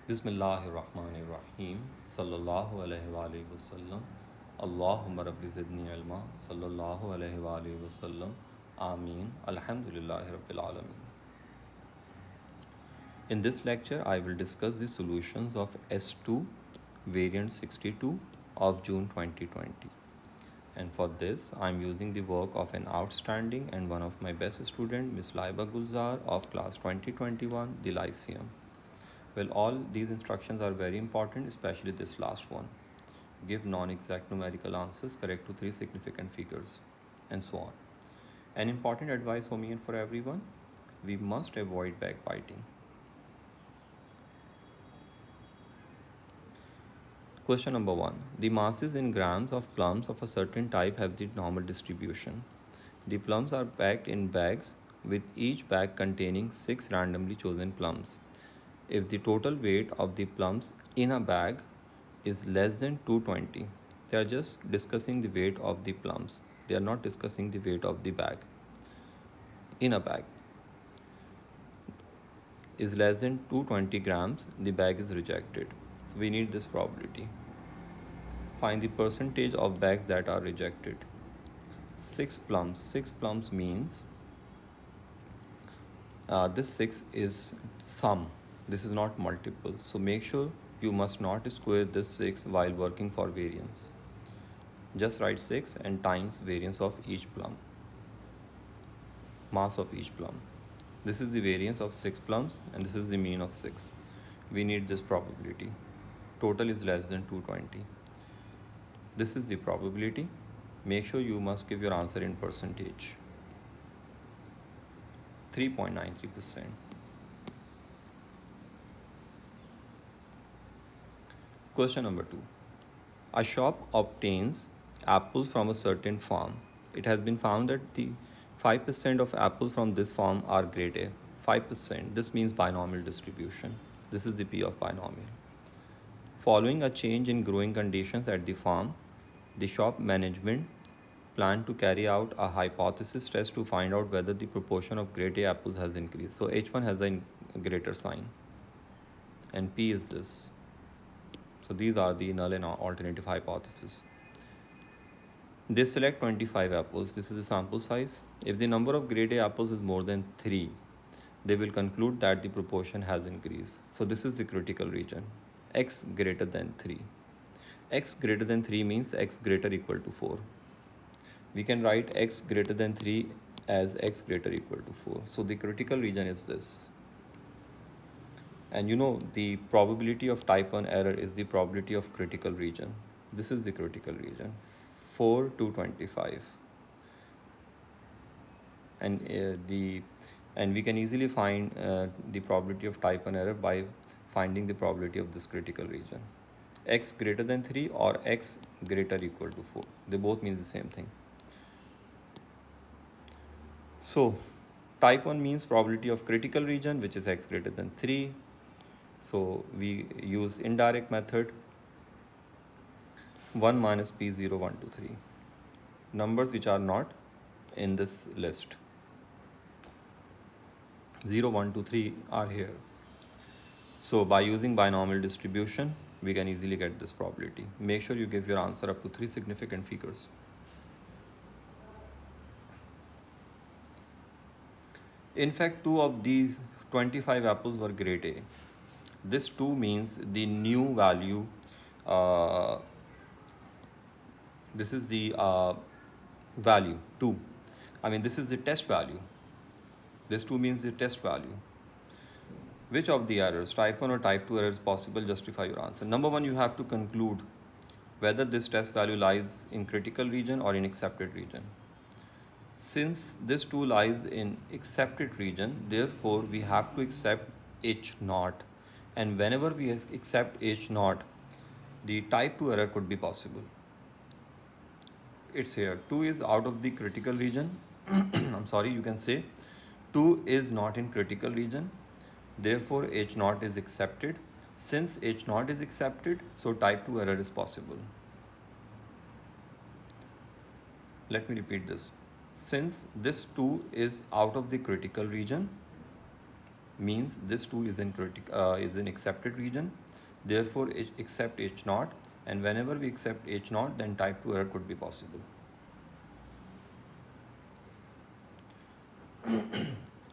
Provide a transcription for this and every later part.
बिस्मिल्लाहिर्रहमानिर्रहीम सल्लल्लाहु अलैहि वसल्लम अल्लाहुम्मा रब्बि ज़िदनी इल्मा सल्लल्लाहु अलैहि वसल्लम आमीन अल्हम्दुलिल्लाहि रब्बिल आलमीन. In this lecture, I will discuss the solutions of S2 variant 62 of June 2020. And for this, I am using the work of an outstanding and one of my best student, Miss Laiba Gulzar of class 2021, the Lyceum. Well, all these instructions are very important, especially this last one. Give non-exact numerical answers correct to three significant figures, and so on. An important advice for me and for everyone, we must avoid backbiting. Question number 1. The masses in grams of plums of a certain type have the normal distribution. The plums are packed in bags with each bag containing 6 randomly chosen plums. If the total weight of the plums in a bag is less than 220, they are just discussing the weight of the plums. They are not discussing the weight of the bag. In a bag is less than 220 grams, the bag is rejected. So we need this probability. Find the percentage of bags that are rejected. 6 plums. 6 plums means this 6 is sum. This is not multiple. So make sure you must not square this 6 while working for variance. Just write 6 and times variance of each plum. Mass of each plum. This is the variance of 6 plums and this is the mean of 6. We need this probability. Total is less than 220. This is the probability. Make sure you must give your answer in percentage. 3.93%. Question number 2. A shop obtains apples from a certain farm. It has been found that the 5% of apples from this farm are grade A. 5%. This means binomial distribution. This is the P of binomial. Following a change in growing conditions at the farm, the shop management planned to carry out a hypothesis test to find out whether the proportion of grade A apples has increased. So H1 has a greater sign and P is this. So these are the null and alternative hypotheses. They select 25 apples. This is the sample size. If the number of grade A apples is more than 3, they will conclude that the proportion has increased. So this is the critical region. X greater than 3. X greater than 3 means X greater equal to 4. We can write X greater than 3 as X greater equal to 4. So the critical region is this. And you know the probability of type 1 error is the probability of critical region. This is the critical region. 4 to 25. And we can easily find the probability of type 1 error by finding the probability of this critical region. X greater than 3 or X greater equal to 4. They both mean the same thing. So type 1 means probability of critical region, which is X greater than 3. So we use indirect method. 1 minus P0, 1, 2, 3. Numbers which are not in this list. 0, 1, 2, 3 are here. So by using binomial distribution, we can easily get this probability. Make sure you give your answer up to 3 significant figures. In fact, 2 of these 25 apples were grade A. This 2 means the new value. This is the value 2. I mean, this is the test value. This 2 means the test value. Which of the errors, type 1 or type 2 error, is possible? Justify your answer. Number 1, you have to conclude whether this test value lies in critical region or in accepted region. Since this 2 lies in accepted region, therefore we have to accept H naught. And whenever we accept H naught, the type 2 error could be possible. It's here. 2 is out of the critical region. I'm sorry, you can say 2 is not in critical region. Therefore, H naught is accepted. Since H naught is accepted, so type 2 error is possible. Let me repeat this. Since this 2 is out of the critical region, means this 2 is is in accepted region. Therefore, accept H naught, and whenever we accept H naught, then type 2 error could be possible.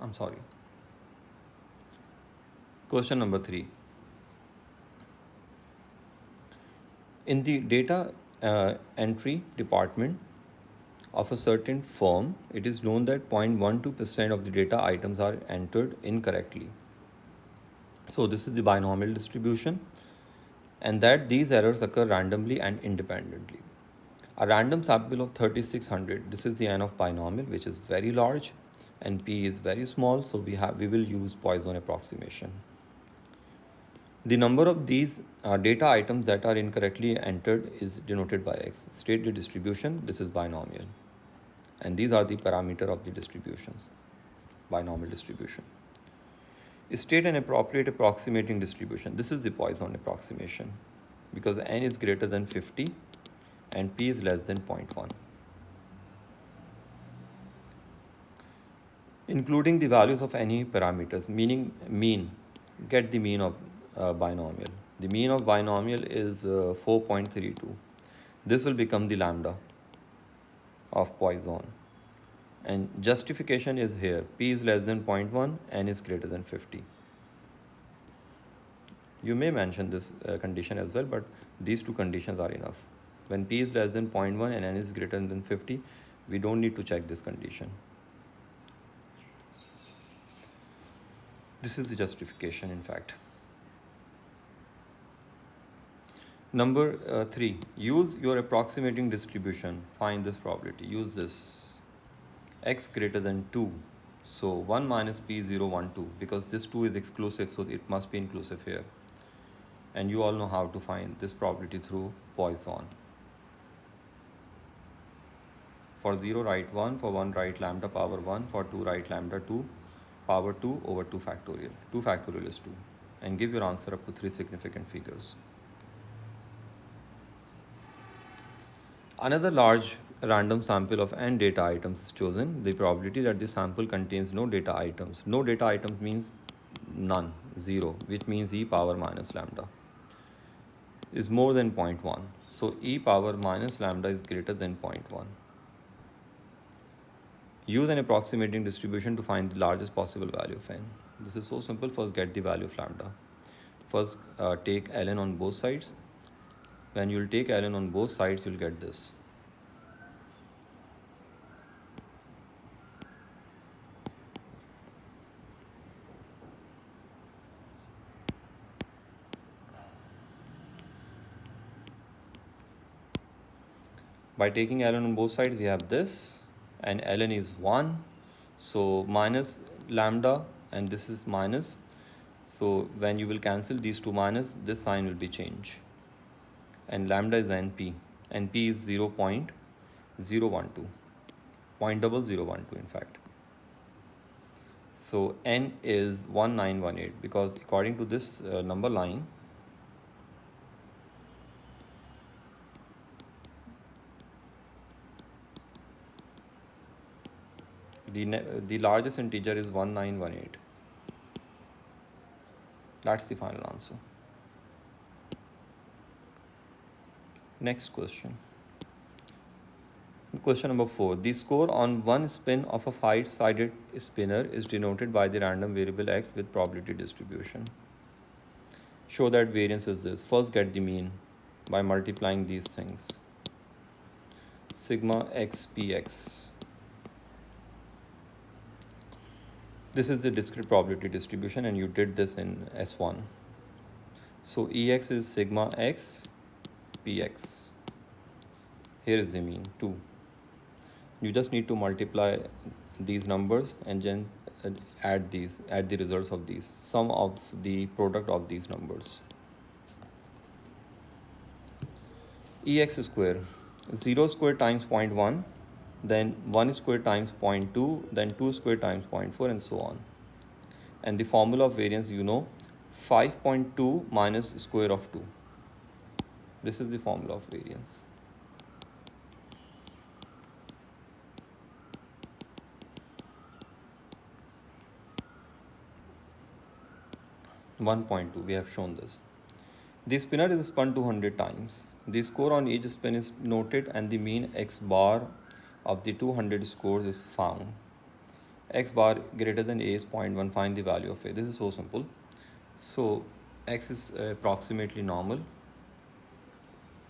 I'm sorry. Question number 3. In the data entry department of a certain firm, it is known that 0.12% of the data items are entered incorrectly. So this is the binomial distribution, and that these errors occur randomly and independently. A random sample of 3600, this is the n of binomial, which is very large, and p is very small, so we will use Poisson approximation. The number of these data items that are incorrectly entered is denoted by x. State the distribution, this is binomial. And these are the parameter of the distributions, binomial distribution. State an appropriate approximating distribution. This is the Poisson approximation because n is greater than 50 and p is less than 0.1. Including the values of any parameters, meaning mean, get the mean of binomial. The mean of binomial is 4.32. This will become the lambda of Poisson. And justification is here. P is less than 0.1, n is greater than 50. You may mention this condition as well, but these two conditions are enough. When P is less than 0.1 and n is greater than 50, we don't need to check this condition. This is the justification, in fact. Number 3, use your approximating distribution. Find this probability. Use this. X greater than 2. So 1 minus P0, 1, 2. Because this 2 is exclusive, so it must be inclusive here. And you all know how to find this probability through Poisson. For 0, write 1. For 1, write lambda power 1. For 2, write lambda 2 power 2 over 2 factorial. 2 factorial is 2. And give your answer up to 3 significant figures. Another large random sample of n data items is chosen. The probability that the sample contains no data items. No data items means none, 0, which means e power minus lambda is more than 0.1. So e power minus lambda is greater than 0.1. Use an approximating distribution to find the largest possible value of n. This is so simple. First, get the value of lambda. First, take ln on both sides. When you'll take ln on both sides, you'll get this. By taking ln on both sides, we have this, and ln is 1. So minus lambda, and this is minus. So when you will cancel these two minus, this sign will be changed. And lambda is np. Np is 0.012. 0.0012 in fact. So n is 1918 because according to this number line, the largest integer is 1918. That's the final answer. Next question. Question number 4. The score on one spin of a 5-sided spinner is denoted by the random variable x with probability distribution. Show that variance is this. First, get the mean by multiplying these things. Sigma x px. This is the discrete probability distribution, and you did this in S1. So Ex is sigma x px. Here is the mean, 2. You just need to multiply these numbers and then add the results of these, sum of the product of these numbers. Ex square, 0 square times 0.1, then 1 square times 0.2, then 2 square times 0.4, and so on. And the formula of variance, 5.2 minus square of 2. This is the formula of variance. 1.2, we have shown this. The spinner is spun 200 times. The score on each spin is noted and the mean x bar of the 200 scores is found. X bar greater than a is 0.1, find the value of a. This is so simple. So x is approximately normal,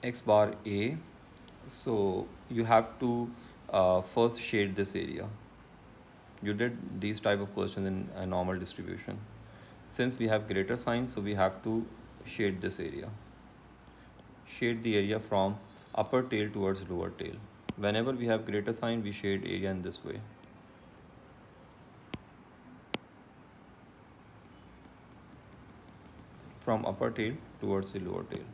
x bar a. So you have to first shade this area. You did these type of questions in a normal distribution. Since we have greater sign, so we have to shade this area. Shade the area from upper tail towards lower tail. Whenever we have greater sign, we shade area in this way. From upper tail towards the lower tail.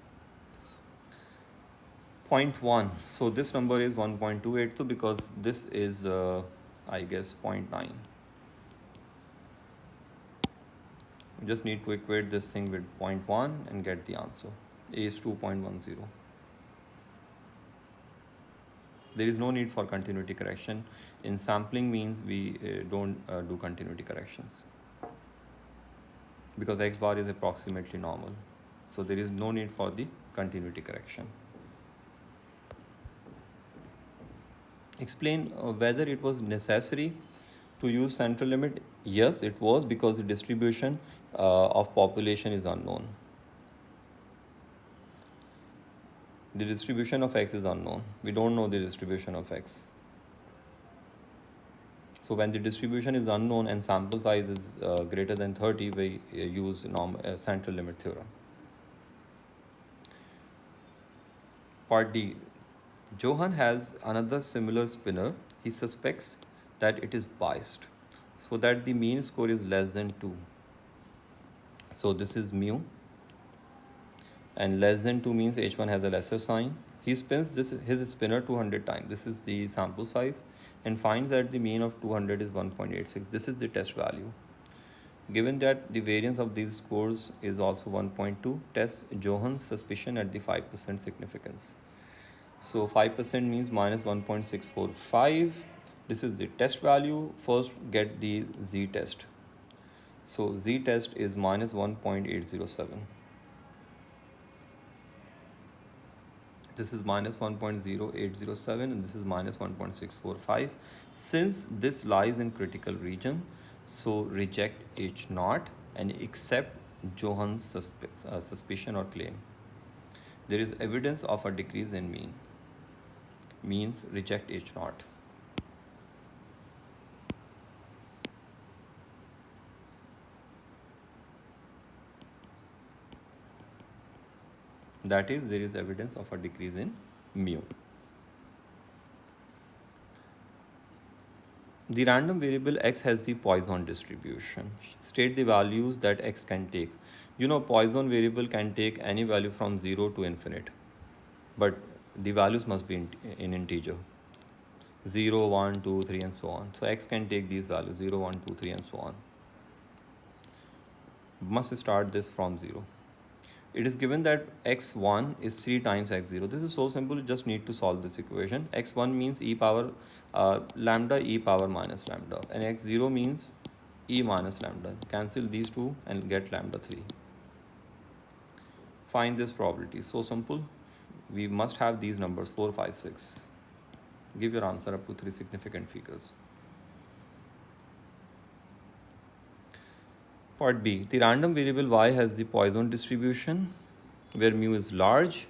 0.1. So this number is 1.282 because this is, I guess, 0.9. You just need to equate this thing with 0.1 and get the answer. A is 2.10. There is no need for continuity correction. In sampling means we don't do continuity corrections because x bar is approximately normal. So there is no need for the continuity correction. Explain whether it was necessary to use central limit. Yes, it was, because the distribution of population is unknown. The distribution of x is unknown. We don't know the distribution of x. So when the distribution is unknown and sample size is greater than 30, we use central limit theorem. Part D. Johan has another similar spinner. He suspects that it is biased so that the mean score is less than 2. So this is mu, and less than 2 means H1 has a lesser sign. He spins his spinner 200 times. This is the sample size, and finds that the mean of 200 is 1.86. This is the test value. Given that the variance of these scores is also 1.2, test Johan's suspicion at the 5% significance. So 5% means minus 1.645. This is the test value. First get the z-test. So z-test is minus 1.807. This is minus 1.0807 and this is minus 1.645. Since this lies in critical region, so reject H naught and accept Johan's suspicion or claim. There is evidence of a decrease in mean. Means reject H naught. That is, there is evidence of a decrease in mu. The random variable x has the Poisson distribution. State the values that x can take. You know, Poisson variable can take any value from 0 to infinite, but the values must be in integer. 0, 1, 2, 3 and so on. So x can take these values 0, 1, 2, 3 and so on. Must start this from 0. It is given that x1 is 3 times x0. This is so simple, you just need to solve this equation. x1 means e power lambda e power minus lambda, and x0 means e minus lambda. Cancel these two and get lambda 3. Find this probability. So simple. We must have these numbers 4, 5, 6. Give your answer up to 3 significant figures. Part B. The random variable y has the Poisson distribution where mu is large.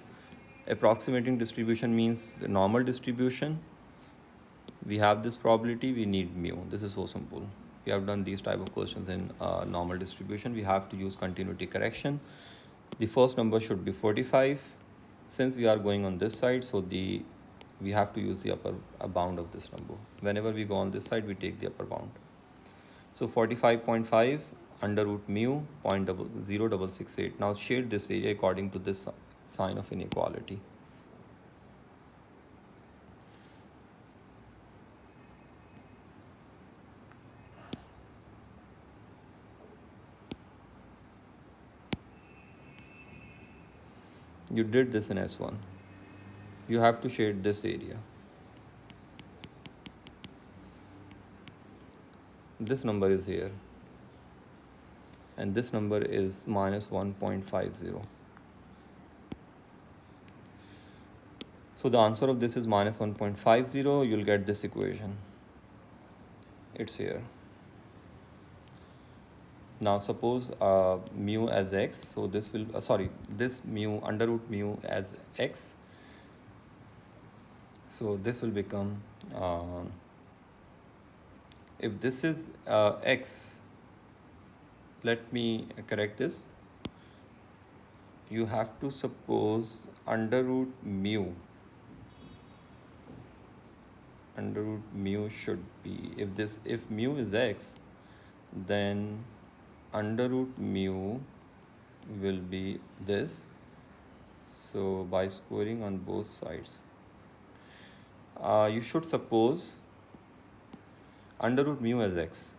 Approximating distribution means the normal distribution. We have this probability, we need mu. This is so simple. We have done these type of questions in normal distribution. We have to use continuity correction. The first number should be 45. Since we are going on this side, so we have to use the upper bound of this number. Whenever we go on this side, we take the upper bound. So 45.5 under root mu 0.0668. Now shade this area according to this sign of inequality. You did this in S1. You have to shade this area. This number is here. and this number is minus 1.50. So the answer of this is minus 1.50. You'll get this equation. It's here. Now suppose mu as x, so this will, this mu, under root mu as x. So this will become, if this is x, let me correct this. You have to suppose under root mu should be, if mu is x, then under root mu will be this. So by squaring on both sides, you should suppose under root mu as x.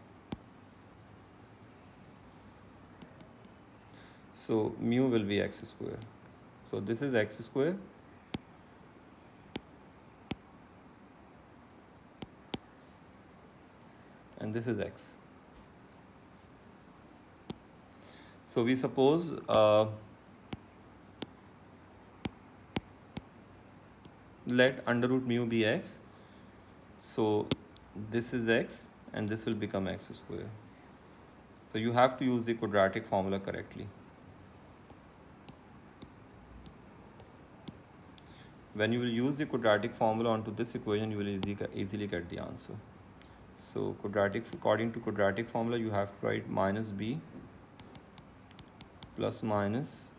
So mu will be x square. So this is x square. And this is x. So we suppose let under root mu be x. So this is x and this will become x square. So you have to use the quadratic formula correctly. When you will use the quadratic formula onto this equation, you will easily get the answer. So according to quadratic formula, you have to write minus b plus minus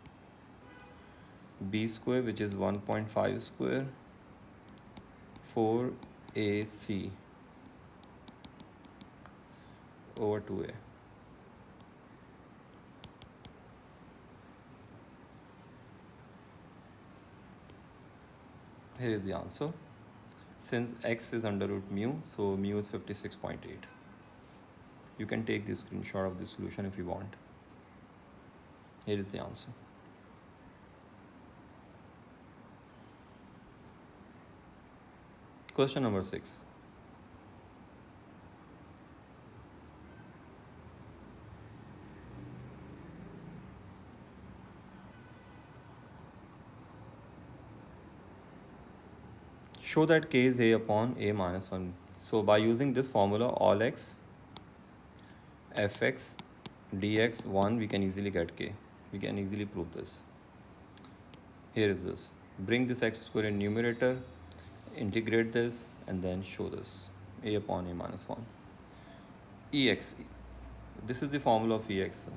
b square, which is 1.5 square, 4ac over 2a. Here is the answer. Since x is under root mu, so mu is 56.8. You can take the screenshot of the solution if you want. Here is the answer. Question number 6. Show that k is a upon a minus 1. So by using this formula, all x, fx, dx 1, we can easily get k. We can easily prove this. Here is this. Bring this x square in numerator, integrate this, and then show this. A upon a minus 1. Ex. This is the formula of ex.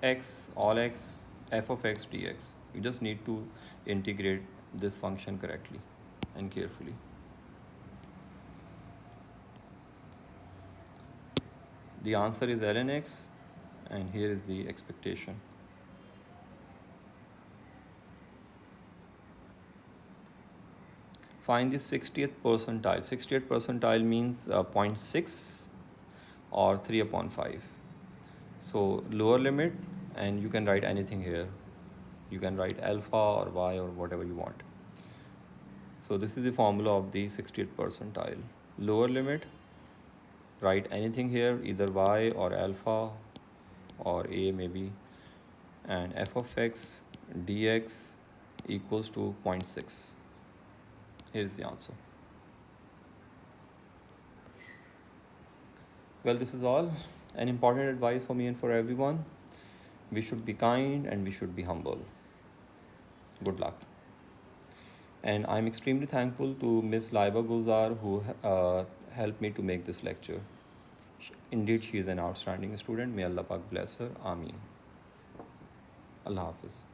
X, all x, f of x dx. You just need to integrate this function correctly and carefully. The answer is ln x, and here is the expectation. Find the 60th percentile. 60th percentile means 0.6 or 3 upon 5. So lower limit, and you can write anything here. You can write alpha or y or whatever you want. So this is the formula of the 60th percentile. Lower limit, write anything here, either y or alpha or a maybe, and f of x dx equals to 0.6. Here is the answer. Well, this is all. An important advice for me and for everyone: we should be kind and we should be humble. Good luck. And I'm extremely thankful to Miss Laiba Gulzar, who helped me to make this lecture. Indeed, she is an outstanding student. May Allah Pak bless her. Ameen. Allah Hafiz.